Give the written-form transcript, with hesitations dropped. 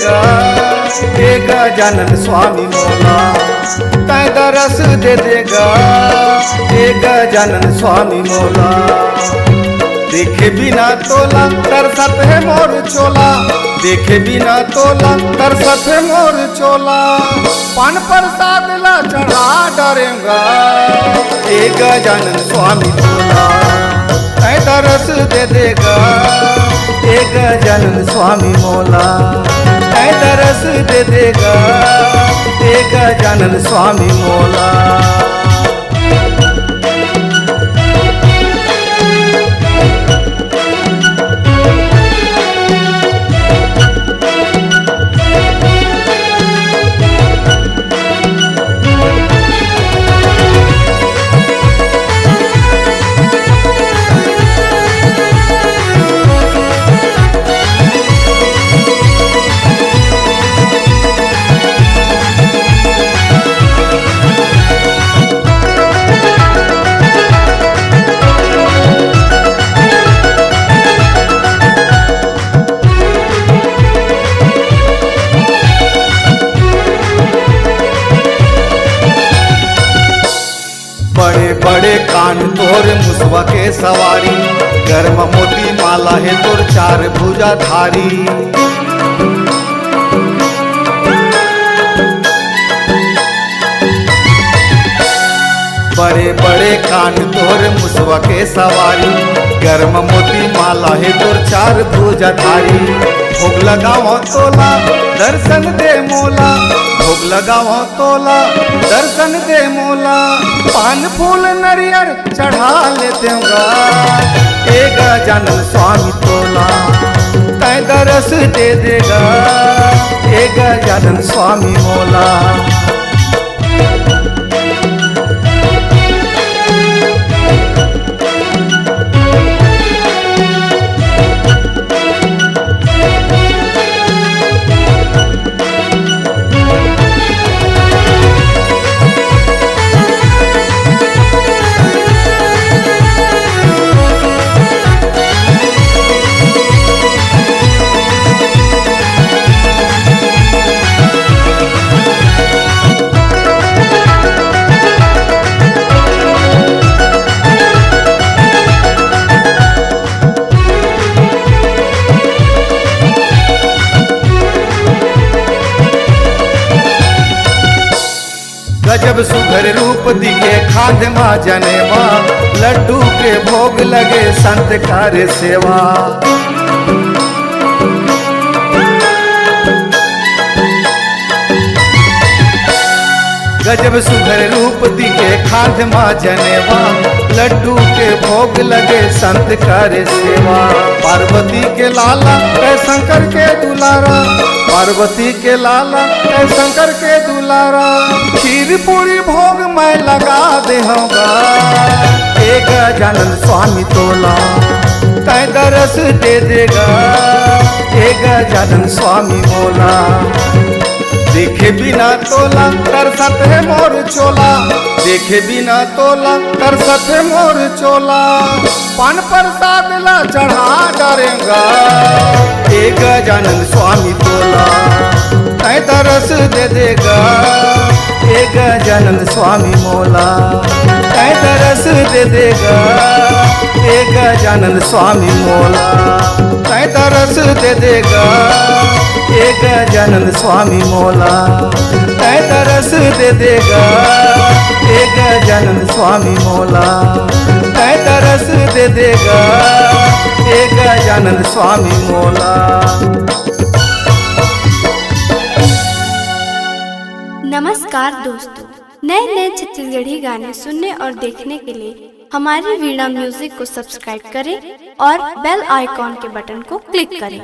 देगा हे गजानन स्वामी मोला, तै दरस दे देगा हे गजानन स्वामी मोला। देखे बिना तोला तरसत है मोर चोला, देखे बिना तोला तरसत है मोर चोला। पान प्रसाद ला चढ़ा डरेगा हे गजानन स्वामी मोला, तै दरस दे देगा हे गजानन स्वामी मोला, तै दरस दे देगा हे गजानन स्वामी मोला। बड़े बड़े कान तोर मुसवा के सवारी, गर्म मोती माला है तोर चार भुजा धारी। बड़े बड़े कान तोर मुसवा के सवारी, गर्म मोती माला है तोर चार भुजा धारी। भोग लगाओ तोला दर्शन दे मोला, भोग लगाओ तोला दर्शन दे मोला। पान फूल नरियर चढ़ा लेते हे गजानन स्वामी तोला, तै दरस दे देगा हे गजानन स्वामी मोला। गजब सुघर रूप दिखे खाद मा जनेवा, लड्डू के भोग लगे संत कार्य सेवा। गजब सुघर रूप दिखे खाद मा जनेवा, लड्डू के भोग लगे संत कार्य सेवा। पार्वती के लाला है शंकर के दुलारा, पार्वती के लाला है शंकर के दुलारा। खीर पूरी भोग मैं लगा दे होगा हे गजानन स्वामी तोला, तै दरस दे देगा हे गजानन स्वामी मोला। देखे बिना तोला तरसत है मोर चोला, देखे बिना तोला तरसत है मोर चोला। पान प्रसाद ला चढ़ा डरेगा हे गजानन स्वामी तोला, तै दरस दे देगा हे गजानन स्वामी मोला, तै दरस दे देगा हे गजानन स्वामी मोला, तै दरस दे देगा हे गजानन स्वामी मोला, तै दरस दे देगा हे गजानन स्वामी मोला, तै दरस दे देगा हे गजानन स्वामी मोला। नमस्कार दोस्तों, नए नए छत्तीसगढ़ी गाने सुनने और देखने के लिए हमारी वीणा म्यूजिक को सब्सक्राइब करें और बेल आइकॉन के बटन को क्लिक करें।